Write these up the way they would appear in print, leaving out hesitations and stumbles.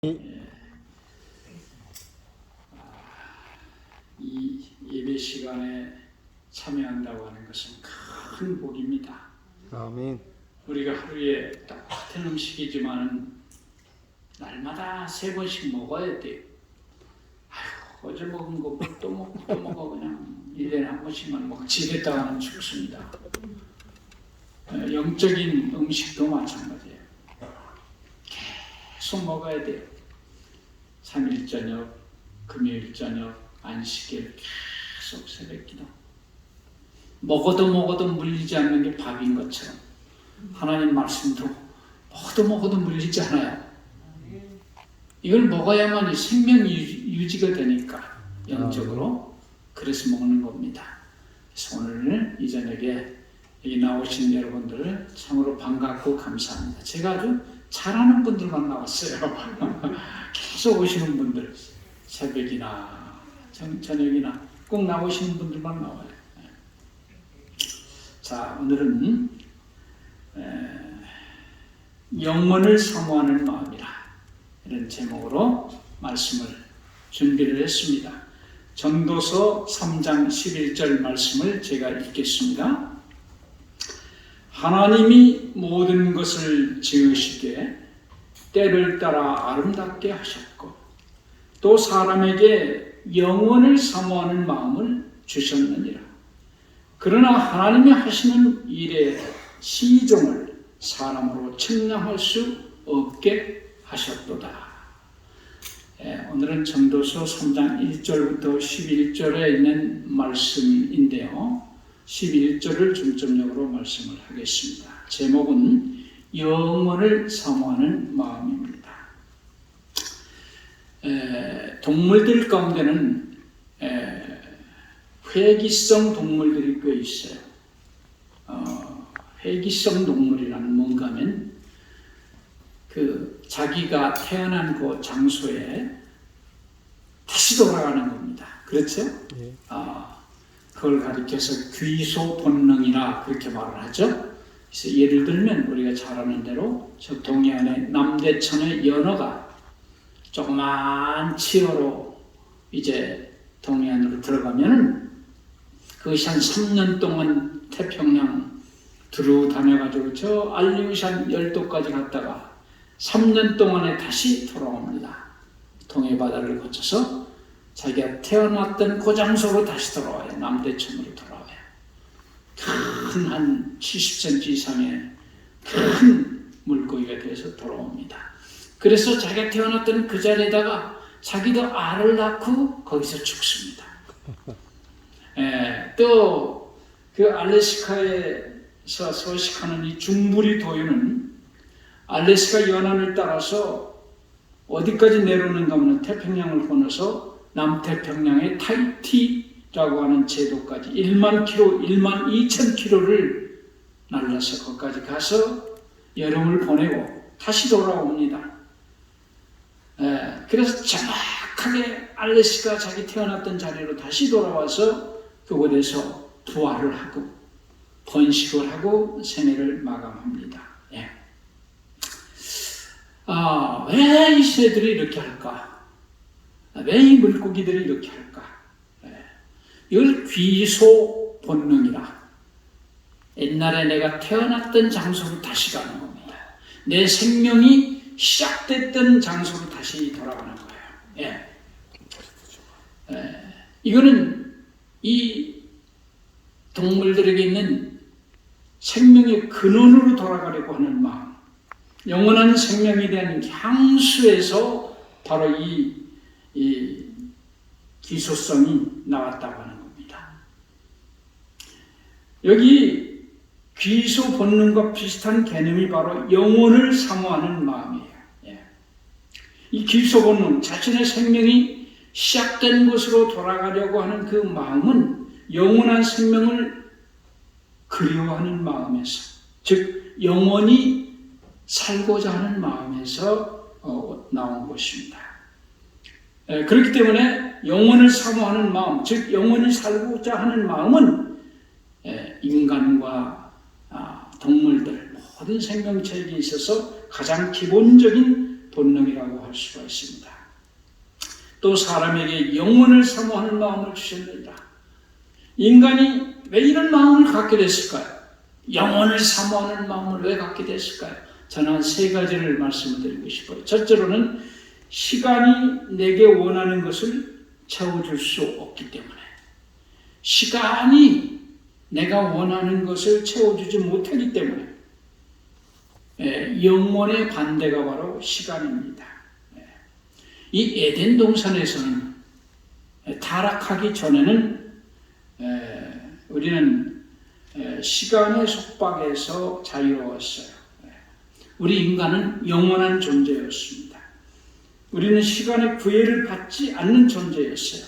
이 예배 시간에 참여한다고 하는 것은 큰 복입니다. 아멘. 우리가 하루에 똑같은 음식이지만 날마다 3번씩 먹어야 돼요. 아휴, 어제 먹은 거 또 먹고 또 먹어. 그냥 1년에 한 번씩만 먹지겠다 하는 죽습니다. 영적인 음식도 마찬가지예요. 계속 먹어야 돼요. 3일 저녁, 금요일 저녁, 안식일 계속 새벽기도. 먹어도 물리지 않는 게 밥인 것처럼 하나님 말씀도 먹어도 물리지 않아요. 이걸 먹어야만 생명 유지가 되니까 영적으로. 그래서 먹는 겁니다. 그래서 오늘 이 저녁에 여기 나오신 여러분들을 참으로 반갑고 감사합니다. 제가 아주 잘하는 분들만 나왔어요. 계속 오시는 분들, 새벽이나 저녁이나 꼭 나오시는 분들만 나와요. 자, 오늘은 영원을 사모하는 마음이라 이런 제목으로 말씀을 준비를 했습니다. 전도서 3장 11절 말씀을 제가 읽겠습니다. 하나님이 모든 것을 지으시되 때를 따라 아름답게 하셨고 또 사람에게 영원을 사모하는 마음을 주셨느니라. 그러나 하나님이 하시는 일의 시종을 사람으로 측량할 수 없게 하셨도다. 오늘은 전도서 3장 1절부터 11절에 있는 말씀인데요. 11절을 중점적으로 말씀을 하겠습니다. 제목은 영원을 사모하는 마음입니다. 동물들 가운데는 회기성 동물들이 꽤 있어요. 회기성 동물이란 뭔가 하면 자기가 태어난 그 장소에 다시 돌아가는 겁니다. 그렇죠? 예. 그걸 가리켜서 귀소 본능이라 그렇게 말을 하죠. 그래서 예를 들면 우리가 잘 아는 대로 저 동해안의 남대천의 연어가 조그만 치어로 이제 동해안으로 들어가면은 그것이 한 3년 동안 태평양 두루 다녀가지고 저 알리우산 10도까지 갔다가 3년 동안에 다시 돌아옵니다. 동해바다를 거쳐서 자기가 태어났던 그 장소로 다시 돌아와요. 남대천으로 돌아와요. 큰 한 70cm 이상의 큰 물고기가 돼서 돌아옵니다. 그래서 자기가 태어났던 그 자리에다가 자기도 알을 낳고 거기서 죽습니다. 또 그 알래스카에서 서식하는 이 중부리 도유는 알래스카 연안을 따라서 어디까지 내려오는가 하면 태평양을 건너서 남태평양의 타히티라고 하는 제도까지 1만 킬로, 1만 2천 킬로를 날라서 거기까지 가서 여름을 보내고 다시 돌아옵니다. 그래서 정확하게 알래스카 자기 태어났던 자리로 다시 돌아와서 그곳에서 부화를 하고 번식을 하고 생애를 마감합니다. 왜 이 새들이 이렇게 할까? 왜 이 물고기들이 이렇게 할까? 이걸 귀소 본능이라. 옛날에 내가 태어났던 장소로 다시 가는 겁니다. 내 생명이 시작됐던 장소로 다시 돌아가는 거예요. 이거는 이 동물들에게 있는 생명의 근원으로 돌아가려고 하는 마음, 영원한 생명에 대한 향수에서 바로 이 기소성이 나왔다고 하는 겁니다. 여기 귀소 본능과 비슷한 개념이 바로 영원을 사모하는 마음이에요. 이 귀소 본능, 자신의 생명이 시작된 곳으로 돌아가려고 하는 그 마음은 영원한 생명을 그리워하는 마음에서, 즉 영원히 살고자 하는 마음에서 나온 것입니다. 그렇기 때문에 영원을 사모하는 마음, 즉 영원히 살고자 하는 마음은 인간과 동물들, 모든 생명체에게 있어서 가장 기본적인 본능이라고 할 수가 있습니다. 또 사람에게 영원을 사모하는 마음을 주셨느니라. 인간이 왜 이런 마음을 갖게 됐을까요? 영원을 사모하는 마음을 왜 갖게 됐을까요? 저는 한 세 가지를 말씀을 드리고 싶어요. 첫째로는 시간이 내게 원하는 것을 채워줄 수 없기 때문에, 시간이 내가 원하는 것을 채워주지 못하기 때문에, 영원의 반대가 바로 시간입니다. 이 에덴 동산에서는 타락하기 전에는 우리는 시간의 속박에서 자유로웠어요. 우리 인간은 영원한 존재였습니다. 우리는 시간의 구애를 받지 않는 존재였어요.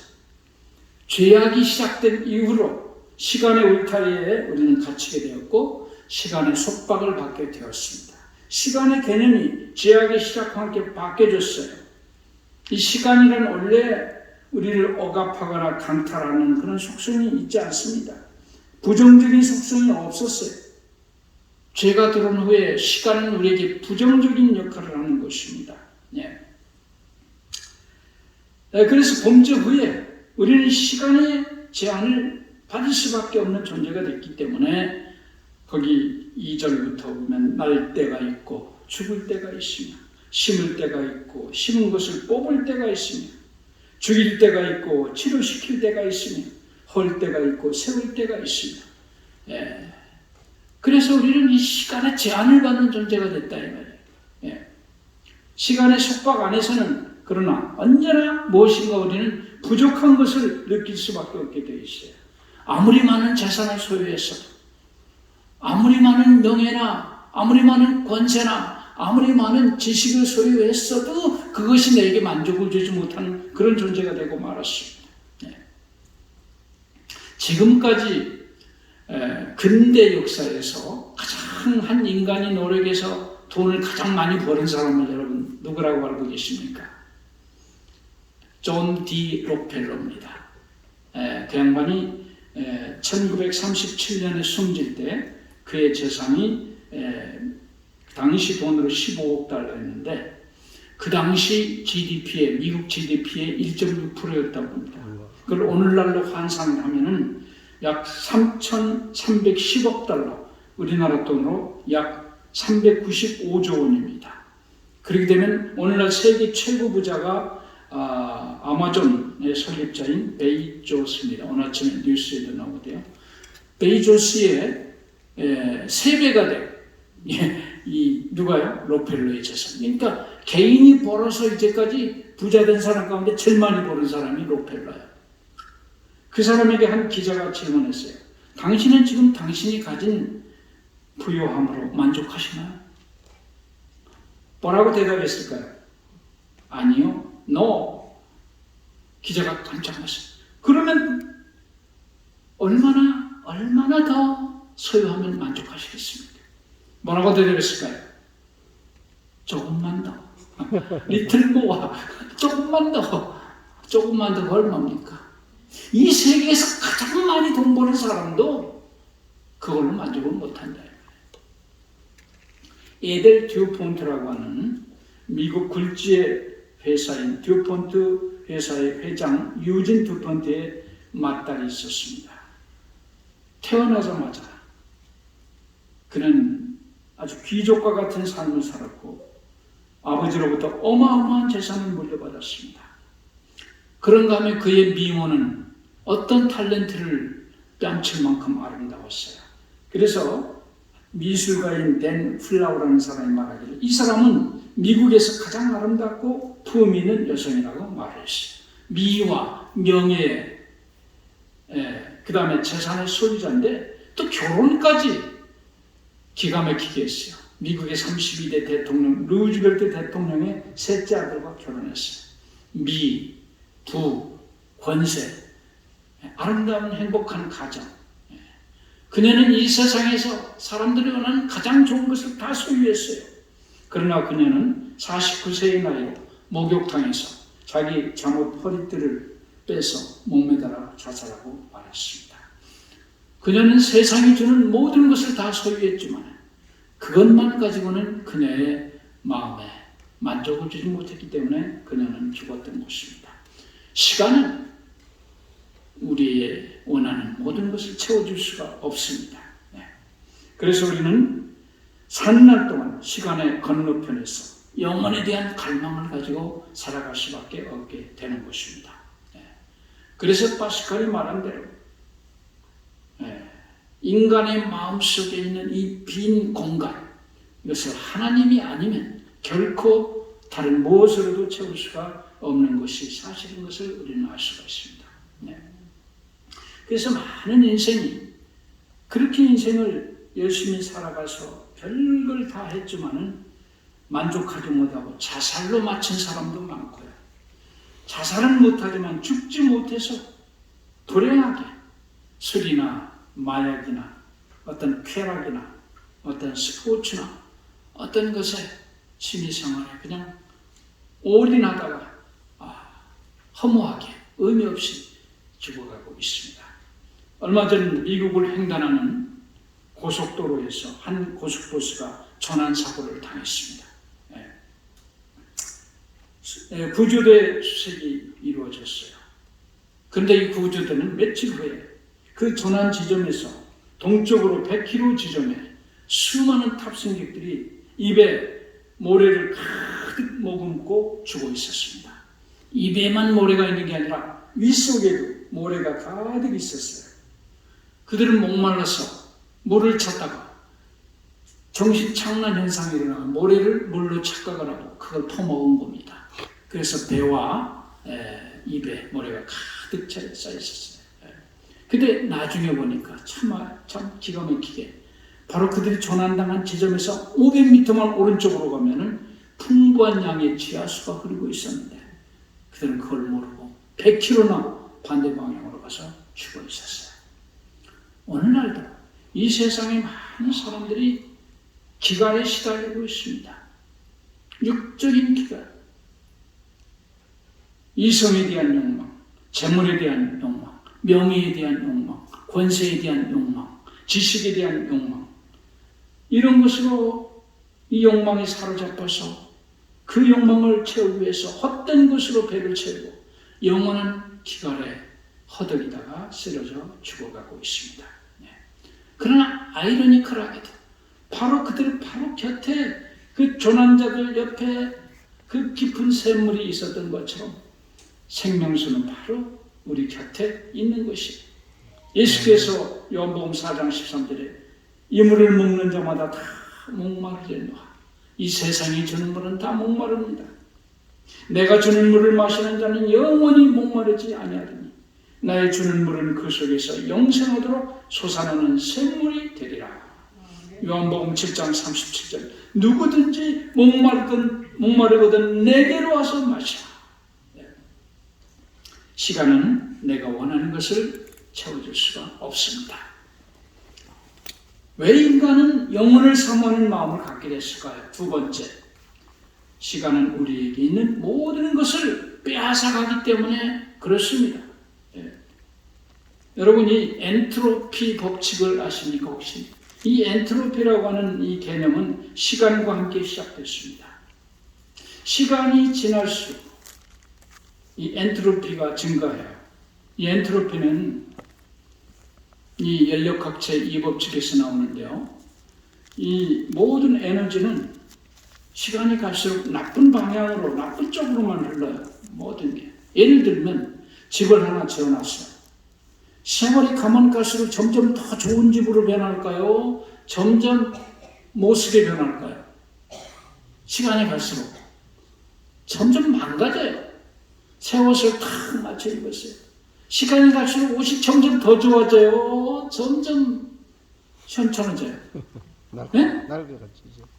죄악이 시작된 이후로 시간의 울타리에 우리는 갇히게 되었고 시간의 속박을 받게 되었습니다. 시간의 개념이 죄악이 시작과 함께 바뀌어졌어요. 이 시간이란 원래 우리를 억압하거나 강탈하는 그런 속성이 있지 않습니다. 부정적인 속성이 없었어요. 죄가 들어온 후에 시간은 우리에게 부정적인 역할을 하는 것입니다. 그래서 범죄 후에 우리는 시간의 제한을 받을 수밖에 없는 존재가 됐기 때문에 거기 2절부터 보면 날 때가 있고 죽을 때가 있으며 심을 때가 있고 심은 것을 뽑을 때가 있으며 죽일 때가 있고 치료시킬 때가 있으며 헐 때가 있고 세울 때가 있으며 그래서 우리는 이 시간의 제한을 받는 존재가 됐다 이 말이에요. 시간의 속박 안에서는 그러나 언제나 무엇인가 우리는 부족한 것을 느낄 수밖에 없게 되어 있어요. 아무리 많은 재산을 소유했어도, 아무리 많은 명예나 아무리 많은 권세나 아무리 많은 지식을 소유했어도 그것이 내게 만족을 주지 못하는 그런 존재가 되고 말았습니다. 지금까지 근대 역사에서 가장 한 인간이 노력해서 돈을 가장 많이 버는 사람을 여러분 누구라고 알고 계십니까? 존 D 록펠러입니다. 그 양반이 1937년에 숨질 때 그의 재산이 당시 돈으로 15억 달러였는데 그 당시 GDP의 미국 GDP의 1.6%였다고 합니다. 그걸 오늘날로 환산을 하면은 약 3,310억 달러, 우리나라 돈으로 약 395조 원입니다. 그렇게 되면 오늘날 세계 최고 부자가 아마존의 설립자인 베이조스입니다. 오늘 아침에 뉴스에도 나오고요. 베이조스의 3배가 돼요. 이 누가요? 록펠러의 재산. 그러니까 개인이 벌어서 이제까지 부자 된 사람 가운데 제일 많이 버는 사람이 록펠러예요. 그 사람에게 한 기자가 질문했어요. 당신은 지금 당신이 가진 부유함으로 만족하시나요? 뭐라고 대답했을까요? 아니요. No. 기자가 깜짝 놀랐어요. 그러면 얼마나 더 소유하면 만족하시겠습니까? 뭐라고 대답했을까요? 조금만 더. 리틀 모어. 조금만 더 얼마입니까? 이 세계에서 가장 많이 돈 버는 사람도 그걸로 만족을 못한다. 에델 듀폰트라고 하는 미국 굴지의 회사인 듀폰트 회사의 회장 유진 듀폰트의 맏딸이 있었습니다. 태어나자마자 그는 아주 귀족과 같은 삶을 살았고 아버지로부터 어마어마한 재산을 물려받았습니다. 그런가 하면 그의 미모는 어떤 탤런트를 뺨칠 만큼 아름다웠어요. 그래서 미술가인 댄 플라우라는 사람이 말하기를 이 사람은 미국에서 가장 아름답고 품 있는 여성이라고 말했어요. 미와 명예, 그 다음에 재산의 소유자인데 또 결혼까지 기가 막히게 했어요. 미국의 32대 대통령 루즈벨트 대통령의 셋째 아들과 결혼했어요. 미, 부, 권세, 아름다운 행복한 가정. 그녀는 이 세상에서 사람들이 원하는 가장 좋은 것을 다 소유했어요. 그러나 그녀는 49세의 나이로 목욕탕에서 자기 잠옷 허리띠를 빼서 목매달아 자살하고 말았습니다. 그녀는 세상이 주는 모든 것을 다 소유했지만 그것만 가지고는 그녀의 마음에 만족을 주지 못했기 때문에 그녀는 죽었던 것입니다. 시간은 우리의 원하는 모든 것을 채워줄 수가 없습니다. 그래서 우리는 사는 날 동안 시간의 건너편에서 영혼에 대한 갈망을 가지고 살아갈 수밖에 없게 되는 것입니다. 그래서 파스칼이 말한 대로 인간의 마음속에 있는 이 빈 공간, 이것을 하나님이 아니면 결코 다른 무엇으로도 채울 수가 없는 것이 사실인 것을 우리는 알 수가 있습니다. 그래서 많은 인생이 그렇게 인생을 열심히 살아가서 별걸 다 했지만은 만족하지 못하고 자살로 마친 사람도 많고요. 자살은 못하지만 죽지 못해서 불행하게 술이나 마약이나 어떤 쾌락이나 어떤 스포츠나 어떤 것에 취미생활에 그냥 올인하다가 허무하게 의미 없이 죽어가고 있습니다. 얼마 전 미국을 횡단하는 고속도로에서 한 고속버스가 전환사고를 당했습니다. 구조대 수색이 이루어졌어요. 그런데 이 구조대는 며칠 후에 그 전환 지점에서 동쪽으로 100km 지점에 수많은 탑승객들이 입에 모래를 가득 머금고 죽어 있었습니다. 입에만 모래가 있는 게 아니라 윗속에도 모래가 가득 있었어요. 그들은 목말라서 물을 찾다가 정신착란 현상이 일어나 모래를 물로 착각을 하고 그걸 퍼먹은 겁니다. 그래서 배와 입에 모래가 가득 쌓여 있었어요. 근데 나중에 보니까 참 기가 막히게 바로 그들이 조난당한 지점에서 500m만 오른쪽으로 가면은 풍부한 양의 지하수가 흐르고 있었는데 그들은 그걸 모르고 100km나 반대 방향으로 가서 죽어 있었어요. 오늘날도 이 세상에 많은 사람들이 기갈에 시달리고 있습니다. 육적인 기갈, 이성에 대한 욕망, 재물에 대한 욕망, 명예에 대한 욕망, 권세에 대한 욕망, 지식에 대한 욕망, 이런 것으로 이 욕망에 사로잡혀서 그 욕망을 채우기 위해서 헛된 것으로 배를 채우고 영원한 기갈에 허덕이다가 쓰러져 죽어가고 있습니다. 그러나 아이러니컬하게도 바로 그들 바로 곁에 그 조난자들 옆에 그 깊은 샘물이 있었던 것처럼 생명수는 바로 우리 곁에 있는 것이 예수께서 요한복음 4장 13절에 이 물을 먹는 자마다 다 목마르리라. 이 세상이 주는 물은 다 목마릅니다. 내가 주는 물을 마시는 자는 영원히 목마르지 아니하리니 나의 주는 물은 그 속에서 영생하도록 솟아나는 샘물이 되리라. 요한복음 7장 37절 누구든지 목마르거든 내게로 와서 마시라. 시간은 내가 원하는 것을 채워줄 수가 없습니다. 왜 인간은 영혼을 사모하는 마음을 갖게 됐을까요? 두 번째, 시간은 우리에게 있는 모든 것을 빼앗아가기 때문에 그렇습니다. 여러분 이 엔트로피 법칙을 아십니까 혹시? 이 엔트로피라고 하는 이 개념은 시간과 함께 시작됐습니다. 시간이 지날수록 이 엔트로피가 증가해요. 이 엔트로피는 이 연력학체 2법칙에서 나오는데요. 이 모든 에너지는 시간이 갈수록 나쁜 방향으로, 나쁜 쪽으로만 흘러요. 모든 게. 예를 들면 집을 하나 지어놨어요. 세월이 가면 갈수록 점점 더 좋은 집으로 변할까요? 점점 못쓰게 변할까요? 시간이 갈수록 점점 망가져요. 새 옷을 탁 맞춰 입었어요. 시간이 갈수록 옷이 점점 더 좋아져요. 점점 현찮아져요.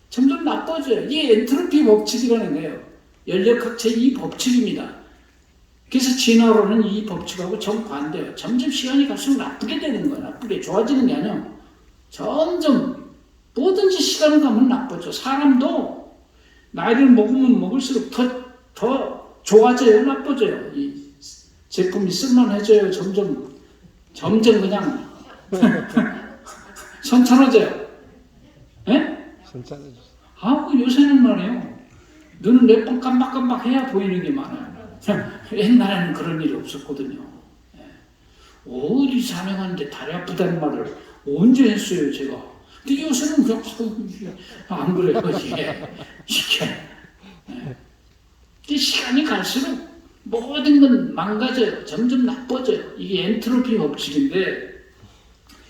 점점 나빠져요. 이게 엔트로피 법칙이라는 거예요. 연력학체 이 법칙입니다. 그래서 진화론은 이 법칙하고 정반대예요. 점점 시간이 갈수록 나쁘게 되는 거예요. 나쁘게 좋아지는 게 아니에요. 점점 뭐든지 시간이 가면 나빠져. 사람도 나이를 먹으면 먹을수록 더 좋아져요, 나빠져요. 이 제품이 쓸만해져요. 점점 그냥 선천해져요. 예? 선천해져. 요새는 말이에요. 눈은 몇 번 깜박깜박 해야 보이는 게 많아요. 옛날에는 그런 일이 없었거든요. 어디 산행하는데 다리 아프다는 말을 언제 했어요, 제가. 근데 요새는 그냥 안 그래요, 이게 시간이 갈수록 모든 건 망가져요. 점점 나빠져요. 이게 엔트로피 법칙인데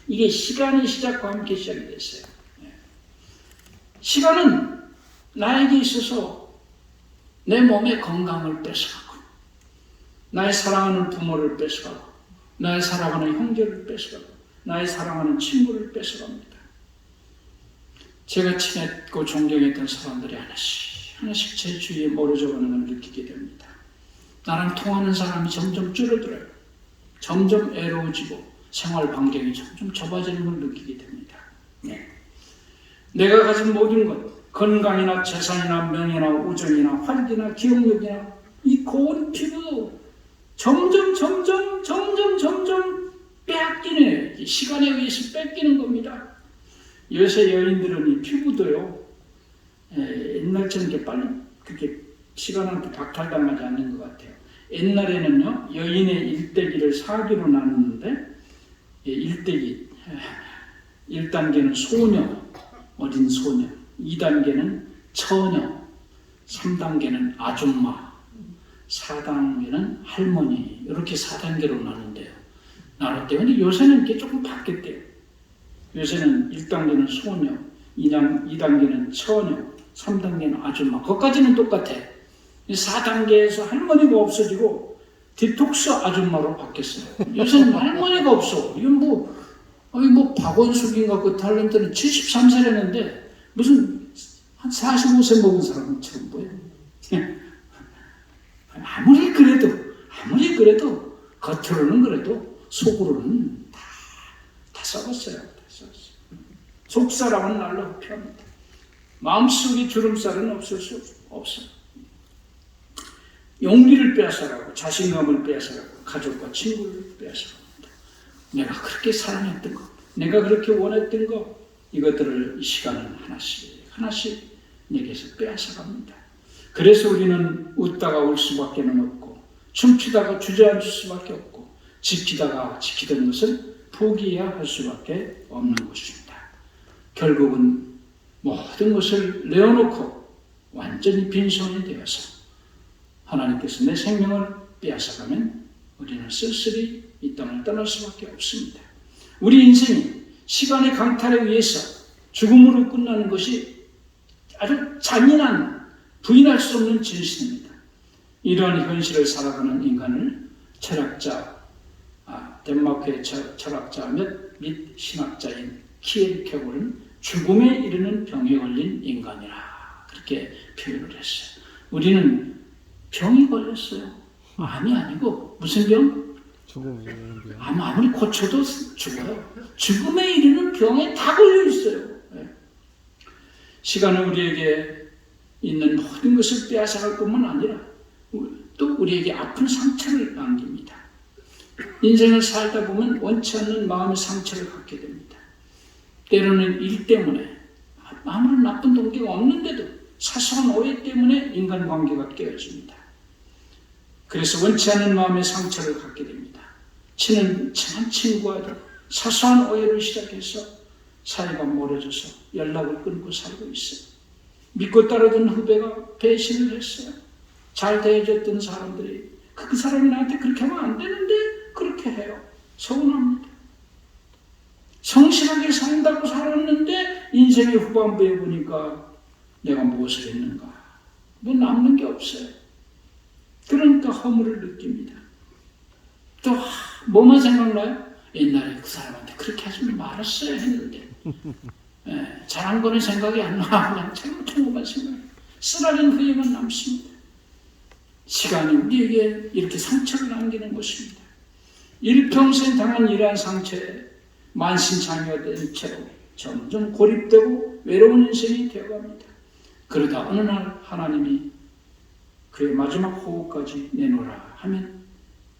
이게 시간이 시작과 함께 시작이 됐어요. 시간은 나에게 있어서 내 몸의 건강을 뺏어가고, 나의 사랑하는 부모를 뺏어가고, 나의 사랑하는 형제를 뺏어가고, 나의 사랑하는 친구를 뺏어갑니다. 제가 친했고 존경했던 사람들이 하나씩 제 주위에 멀어져가는 걸 느끼게 됩니다. 나랑 통하는 사람이 점점 줄어들어요. 점점 외로워지고 생활 반경이 점점 좁아지는 걸 느끼게 됩니다. 내가 가진 모든 것, 건강이나 재산이나 명예나 우정이나 활기나 기억력이나 이 고운 피부도 점점 빼앗기네. 시간에 의해서 뺏기는 겁니다. 요새 여인들은 이 피부도요, 옛날처럼 이렇게 빨리 그렇게 시간한테 박탈당하지 않는 것 같아요. 옛날에는요, 여인의 일대기를 4기로 나누는데, 일대기, 1단계는 소녀, 어린 소녀, 2단계는 처녀, 3단계는 아줌마, 4단계는 할머니, 이렇게 4단계로 나눈대요. 근데 요새는 이게 조금 바뀌었대요. 요새는 1단계는 소녀, 2단계는 처녀, 3단계는 아줌마. 그것까지는 똑같아. 4단계에서 할머니가 없어지고 디톡스 아줌마로 바뀌었어요. 요새는 할머니가 없어. 이건 뭐 박원숙인가 그 탤런트는 73세라는데 무슨 한 45세 먹은 사람처럼 보여. 아무리 그래도 겉으로는 그래도 속으로는 다 썩었어요. 속사람은 날로 흡입니다. 마음속에 주름살은 없을 수 없어. 용기를 빼앗아가고 자신감을 빼앗아가고 가족과 친구를 빼앗아갑니다. 내가 그렇게 사랑했던 것, 내가 그렇게 원했던 것, 이것들을 이 시간은 하나씩 내게서 빼앗아갑니다. 그래서 우리는 웃다가 울 수밖에 없고, 춤추다가 주저앉을 수밖에 없고, 지키던 것을 포기해야 할 수밖에 없는 것입니다. 결국은 모든 것을 내어놓고 완전히 빈손이 되어서 하나님께서 내 생명을 빼앗아가면 우리는 쓸쓸히 이 땅을 떠날 수밖에 없습니다. 우리 인생이 시간의 강탈에 의해서 죽음으로 끝나는 것이 아주 잔인한, 부인할 수 없는 진실입니다. 이러한 현실을 살아가는 인간을 덴마크의 철학자 및 신학자인 키엘케고르는 죽음에 이르는 병에 걸린 인간이라 그렇게 표현을 했어요. 우리는 병이 걸렸어요. 암이 아니고 무슨 병? 죽음에 이르는 병. 아무리 고쳐도 죽어요. 죽음에 이르는 병에 다 걸려 있어요. 시간은 우리에게 있는 모든 것을 빼앗아갈 뿐만 아니라 또 우리에게 아픈 상처를 남깁니다. 인생을 살다 보면 원치 않는 마음의 상처를 갖게 됩니다. 때로는 일 때문에 아무런 나쁜 동기가 없는데도 사소한 오해 때문에 인간관계가 깨어집니다. 그래서 원치 않는 마음의 상처를 갖게 됩니다. 친한 친구와도 사소한 오해를 시작해서 사이가 멀어져서 연락을 끊고 살고 있어요. 믿고 따르던 후배가 배신을 했어요. 잘 대해줬던 사람들이 그 사람이 나한테 그렇게 하면 안 되는데 그렇게 해요. 서운합니다. 성실하게 산다고 살았는데 인생의 후반부에 보니까 내가 무엇을 했는가? 뭐 남는 게 없어요. 그러니까 허물을 느낍니다. 또 뭐만 생각나요? 옛날에 그 사람한테 그렇게 하지 말았어야 했는데 잘한 거는 생각이 안 나. 그냥 잘못한 것만 생각해요. 쓰라린 후회만 남습니다. 시간이 우리에게 이렇게 상처를 남기는 것입니다. 일평생 당한 이러한 상처에 만신창이가 된 채로 점점 고립되고 외로운 인생이 되어갑니다. 그러다 어느 날 하나님이 그의 마지막 호흡까지 내놓으라 하면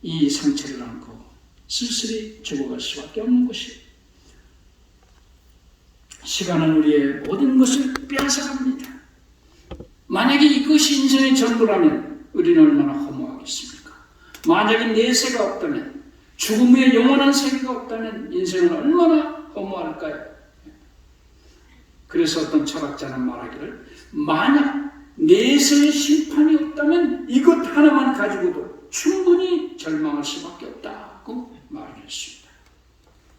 이 상처를 안고 쓸쓸히 죽어갈 수밖에 없는 것입니다. 시간은 우리의 모든 것을 빼앗아갑니다. 만약에 이것이 인생의 전부라면 우리는 얼마나 허무하겠습니까? 만약에 내세가 없다면, 죽음의 영원한 세계가 없다면 인생은 얼마나 허무할까요? 그래서 어떤 철학자는 말하기를, 만약 내세의 심판이 없다면 이것 하나만 가지고도 충분히 절망할 수밖에 없다고 말을 했습니다.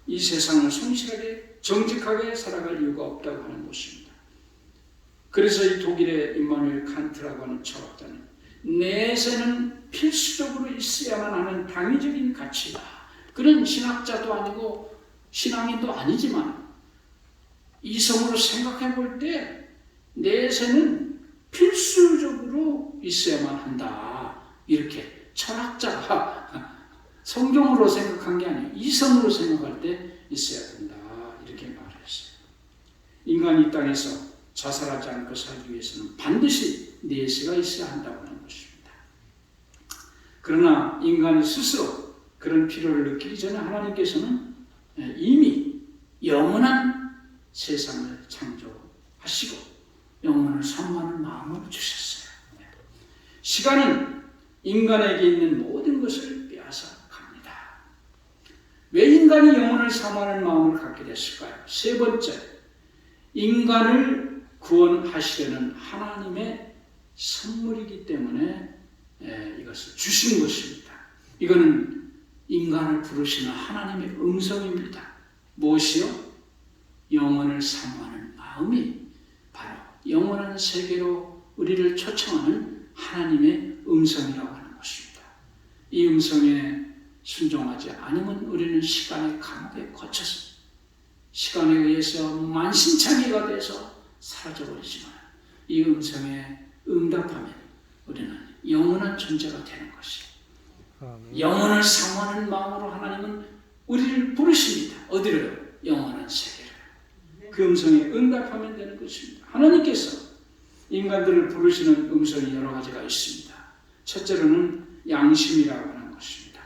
이 세상을 성실하게 정직하게 살아갈 이유가 없다고 하는 것입니다. 그래서 이 독일의 임마누엘 칸트라고 하는 철학자는 내세는 필수적으로 있어야만 하는 당위적인 가치다. 그는 신학자도 아니고 신앙인도 아니지만 이성으로 생각해 볼 때 내세는 필수적으로 있어야만 한다. 이렇게 철학자가 성경으로 생각한 게 아니에요. 이성으로 생각할 때 있어야 된다. 이렇게 말했어요. 인간이 이 땅에서 자살하지 않고 살기 위해서는 반드시 내세가 있어야 한다고 하는 것입니다. 그러나 인간이 스스로 그런 필요를 느끼기 전에 하나님께서는 이미 영원한 세상을 창조하시고 영혼을 사모하는 마음을 주셨어요. 시간은 인간에게 있는 모든 것을 빼앗아 갑니다. 왜 인간이 영혼을 사모하는 마음을 갖게 됐을까요? 세 번째, 인간을 구원하시려는 하나님의 선물이기 때문에 이것을 주신 것입니다. 이거는 인간을 부르시는 하나님의 음성입니다. 무엇이요? 영혼을 사모하는 마음이 바로 영원한 세계로 우리를 초청하는 하나님의 음성이라고 하는 것입니다. 이 음성에 순종하지 않으면 우리는 시간의 감옥에 갇혀서 시간에 의해서 만신창이가 돼서 사라져버리지만 이 음성에 응답하면 우리는 영원한 존재가 되는 것이에요. 영혼을 사모하는 마음으로 하나님은 우리를 부르십니다. 어디로요? 영원한 세계로. 그 음성에 응답하면 되는 것입니다. 하나님께서 인간들을 부르시는 음성이 여러 가지가 있습니다. 첫째로는 양심이라고 하는 것입니다.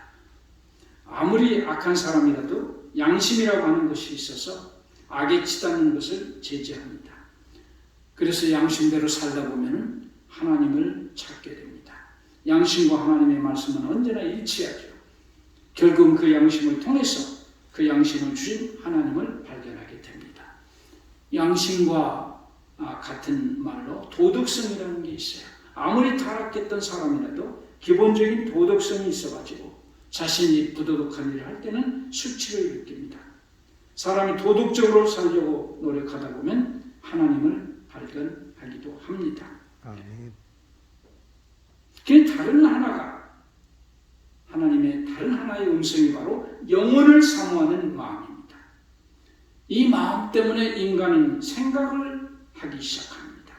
아무리 악한 사람이라도 양심이라고 하는 것이 있어서 악에 치닫는 것을 제지합니다. 그래서 양심대로 살다 보면 하나님을 찾게 됩니다. 양심과 하나님의 말씀은 언제나 일치하죠. 결국은 그 양심을 통해서 그 양심을 주신 하나님을 발견하게 됩니다. 양심과 같은 말로 도덕성이라는 게 있어요. 아무리 타락했던 사람이라도 기본적인 도덕성이 있어가지고 자신이 부도덕한 일을 할 때는 수치를 느낍니다. 사람이 도덕적으로 살려고 노력하다 보면 하나님을 발견하기도 합니다. 아멘. 그 다른 하나가 하나님의 다른 하나의 음성이 바로 영혼을 사모하는 마음입니다. 이 마음 때문에 인간은 생각을 하기 시작합니다.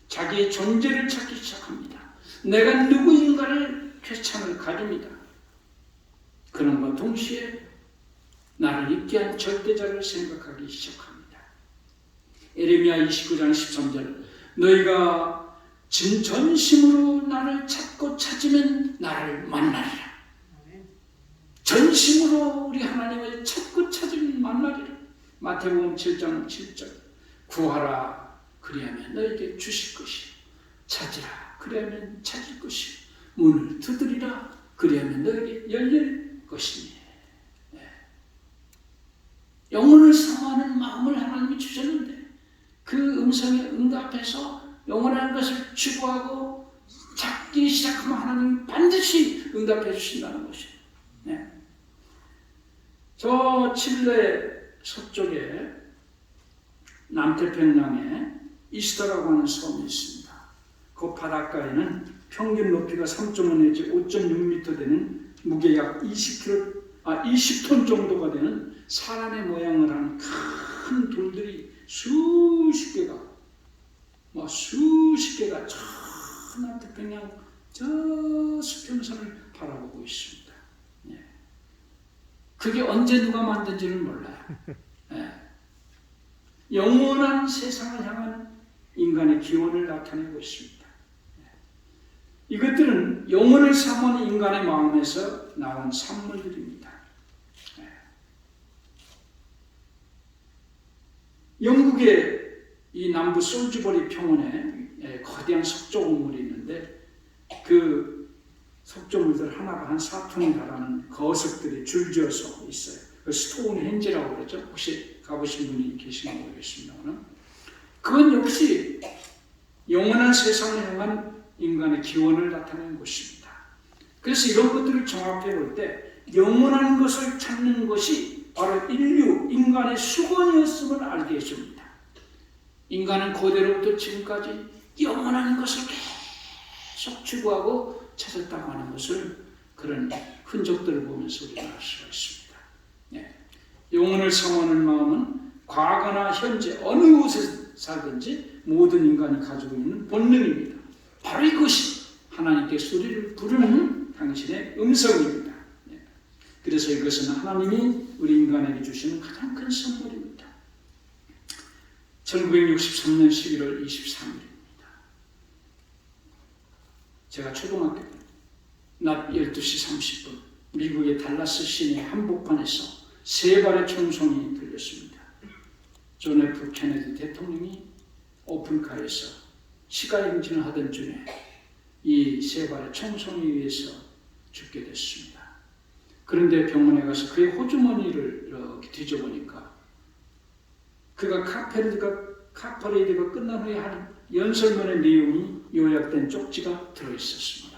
자기의 존재를 찾기 시작합니다. 내가 누구인가를 쾌찬을 가집니다. 그런과 동시에 나를 있게 한 절대자를 생각하기 시작합니다. 에레미야 29장 13절 너희가 진전심으로 나를 찾고 찾으면 나를 만나리라. 전심으로 우리 하나님을 찾고 찾으면 만나리라. 마태복음 7장 7절 구하라 그리하면 너에게 주실 것이요 찾으라 그리하면 찾을 것이요 문을 두드리라 그리하면 너에게 열릴 것이니. 영혼을 사모하는 마음을 하나님이 주셨는데 그 음성에 응답해서 영원한 것을 추구하고 찾기 시작하면 하나님이 반드시 응답해 주신다는 것이에요. 저 칠레 서쪽에 남태평양에 이스터라고 하는 섬이 있습니다. 그 바닷가에는 평균 높이가 3.5 내지 5.6m 되는 무게 약 20톤 정도가 되는 사람의 모양을 하는 큰 돌들이 수십 개가 저 남태평양 저 수평선을 바라보고 있습니다. 그게 언제 누가 만든지는 몰라요. 영원한 세상을 향한 인간의 기원을 나타내고 있습니다. 이것들은 영혼을 사모하는 인간의 마음에서 나온 산물들입니다. 영국의 이 남부 솔즈버리 평원에 거대한 석조물이 있는데 그 석조물들 하나가 한 4톤에 달하는 거석들이 줄지어서 있어요. 그 스톤헨지라고 그러죠. 혹시 가보신 분이 계시나 모르겠습니다만 그건 역시 영원한 세상을 향한 인간의 기원을 나타내는 곳입니다. 그래서 이런 것들을 종합해 볼 때 영원한 것을 찾는 것이 바로 인간의 수건이었음을 알게 해줍니다. 인간은 고대로부터 지금까지 영원한 것을 계속 추구하고 찾았다고 하는 것을 그런 흔적들을 보면서 우리가 알 수가 있습니다. 영혼을 사모하는 마음은 과거나 현재 어느 곳에 살든지 모든 인간이 가지고 있는 본능입니다. 바로 이것이 하나님께 소리를 부르는 당신의 음성입니다. 그래서 이것은 하나님이 우리 인간에게 주시는 가장 큰 선물입니다. 1963년 11월 23일입니다. 제가 초등학교 때 낮 12시 30분 미국의 달라스 시내 한복판에서 3발의 총성이 들렸습니다. 존 F 케네디 대통령이 오픈카에서 시가행진을 하던 중에 이 3발의 총성에 의해서 죽게 됐습니다. 그런데 병원에 가서 그의 호주머니를 이렇게 뒤져보니까 그가 카퍼레이드가 끝난 후에 한 연설문의 내용이 요약된 쪽지가 들어있었습니다.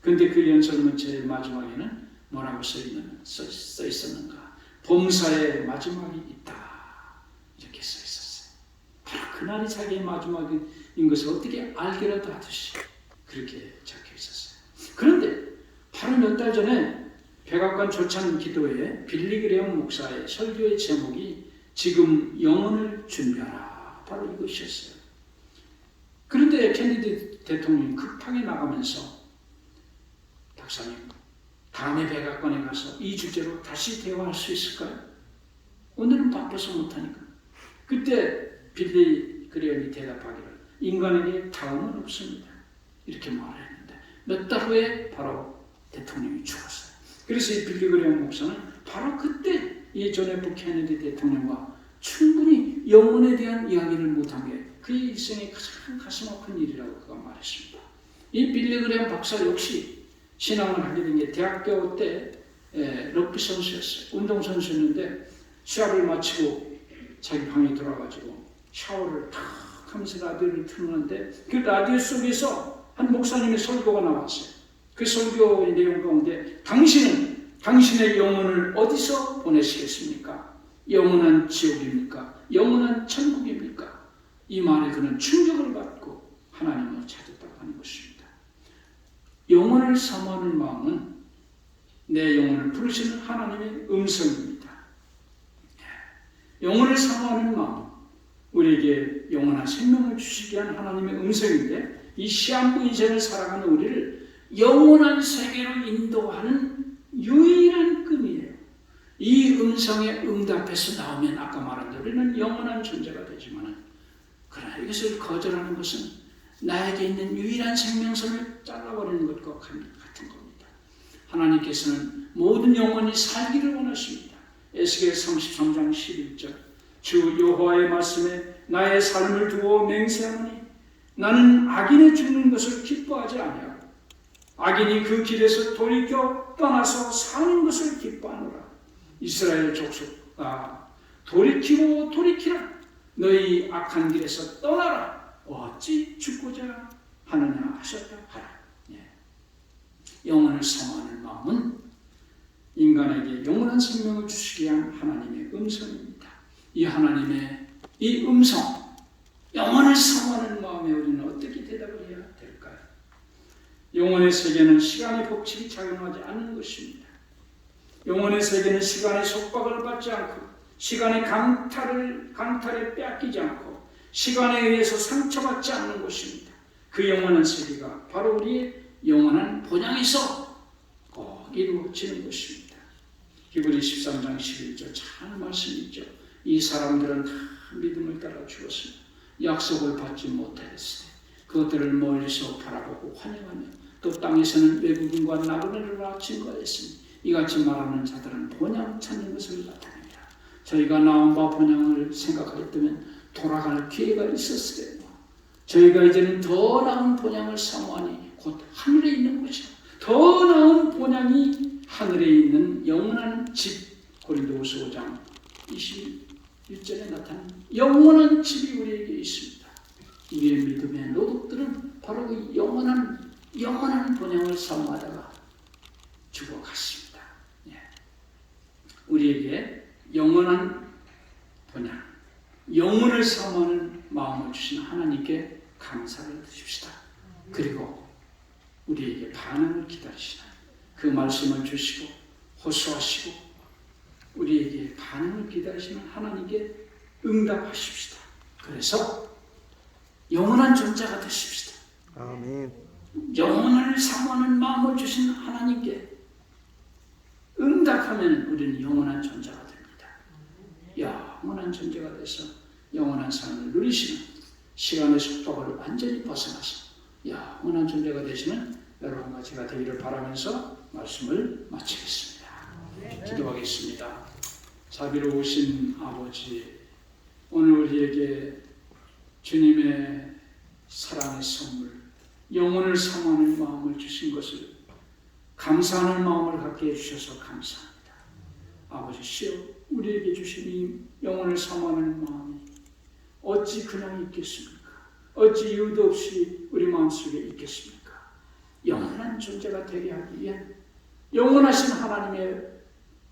그런데 그 연설문 제일 마지막에는 뭐라고 써 있었는가? 범사의 마지막이 있다. 이렇게 써 있었어요. 바로 그날이 자기의 마지막인 것을 어떻게 알기라도 하듯이 그렇게 적혀 있었어요. 그런데 바로 몇 달 전에 백악관 조찬 기도회 빌리 그레엄 목사의 설교의 제목이 지금 영혼을 준비하라. 바로 이것이었어요. 그런데 케네디 대통령이 급하게 나가면서 박사님, 다음에 백악관에 가서 이 주제로 다시 대화할 수 있을까요? 오늘은 바빠서 못하니까. 그때 빌리 그레엄이 대답하기를 인간에게 다음은 없습니다. 이렇게 말을 했는데 몇 달 후에 바로 대통령이 죽었어요. 그래서 이 빌리 그레엄 목사는 바로 그때 이 존 F 케네디 대통령과 충분히 영혼에 대한 이야기를 못한 게 그의 일생의 가장 가슴 아픈 일이라고 그가 말했습니다. 이 빌리 그레엄 박사 역시 신앙을 하게 된 게 대학교 때 럭비 선수였어요. 운동선수였는데 시합을 마치고 자기 방에 들어가지고 샤워를 탁 하면서 라디오를 틀었는데 그 라디오 속에서 한 목사님의 설교가 나왔어요. 그 설교의 내용 가운데 당신은 당신의 영혼을 어디서 보내시겠습니까? 영원한 지옥입니까? 영원한 천국입니까? 이 말에 그는 충격을 받고 하나님을 찾았다고 하는 것입니다. 영혼을 사모하는 마음은 내 영혼을 부르시는 하나님의 음성입니다. 영혼을 사모하는 마음, 우리에게 영원한 생명을 주시기 위한 하나님의 음성인데 이 시한부 인생을 살아가는 우리를 영원한 세계로 인도하는 유일한 끈이에요. 이 음성에 응답해서 나오면 아까 말한 대로 우리는 영원한 존재가 되지만 그러나 이것을 거절하는 것은 나에게 있는 유일한 생명선을 잘라버리는 것과 같은 겁니다. 하나님께서는 모든 영혼이 살기를 원하십니다. 에스겔 33장 11절 주 여호와의 말씀에 나의 삶을 두고 맹세하노니 나는 악인의 죽는 것을 기뻐하지 아니하고 악인이 그 길에서 돌이켜 떠나서 사는 것을 기뻐하노라. 이스라엘 족속아 돌이키고 돌이키라. 너희 악한 길에서 떠나라. 어찌 죽고자 하느냐 하셨다 하라. 영혼을 사모하는 마음은 인간에게 영원한 생명을 주시기 위한 하나님의 음성입니다. 이 하나님의 이 음성, 영혼을 사모하는 마음에 우리는 어떻게 대답을 해야 될까요? 영혼의 세계는 시간의 법칙이 작용하지 않는 것입니다. 영혼의 세계는 시간의 속박을 받지 않고 시간의 강탈에 빼앗기지 않고 시간에 의해서 상처받지 않는 것입니다. 그 영원한 세계가 바로 우리의 영원한 본향에서 꼭 이루어지는 것입니다. 히브리 13장 11절 참 말씀이 있죠. 이 사람들은 다 믿음을 따라 죽었으며 약속을 받지 못하였으니 그것들을 멀리서 바라보고 환영하며 또 땅에서는 외국인과 나그네를 증거했으니 이같이 말하는 자들은 본향 찾는 것을 나타냅니다. 저희가 나온 바 본향을 생각하였다면 돌아갈 기회가 있었으리라. 저희가 이제는 더 나은 본향을 사모하니 곧 하늘에 있는 거죠. 더 나은 본향이 하늘에 있는 영원한 집. 고린도후서 5장 21절에 나타난 영원한 집이 우리에게 있습니다. 우리의 믿음의 노덕들은 바로 그 영원한 본향을 사모하다가 죽어갔습니다. 예. 우리에게 영원한 본향, 영혼을 사모하는 마음을 주신 하나님께 감사를 드립시다. 그리고 우리에게 반응을 기다리시는 그 말씀을 주시고 호소하시고 우리에게 반응을 기다리시는 하나님께 응답하십시다. 그래서 영원한 존재가 되십시다. 아멘. 영혼을 사모하는 마음을 주신 하나님께 응답하면 우리는 영원한 존재가 됩니다. 영원한 존재가 돼서 영원한 삶을 누리시는 시간의 속박을 완전히 벗어나서 영원한 존재가 되시는 여러분과 제가 되기를 바라면서 말씀을 마치겠습니다. 기도하겠습니다. 자비로우신 아버지, 오늘 우리에게 주님의 사랑의 선물, 영혼을 사모하는 마음을 주신 것을 감사하는 마음을 갖게 해주셔서 감사합니다. 아버지시여, 우리에게 주신 이 영혼을 사모하는 마음이 어찌 그냥 있겠습니까? 어찌 이유도 없이 우리 마음속에 있겠습니까? 영원한 존재가 되게 하기 위한 영원하신 하나님의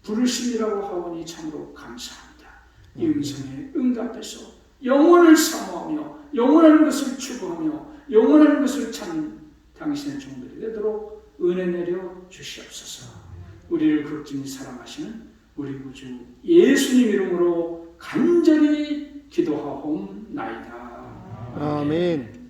부르심이라고 하오니 참으로 감사합니다. 이 음성에 응답해서 영혼을 사모하며 영원한 것을 추구하며 영원한 것을 찾는 당신의 종들이 되도록 은혜 내려 주시옵소서. 우리를 극진히 사랑하시는 우리 구주 예수님 이름으로 간절히 기도하옵나이다. 아멘.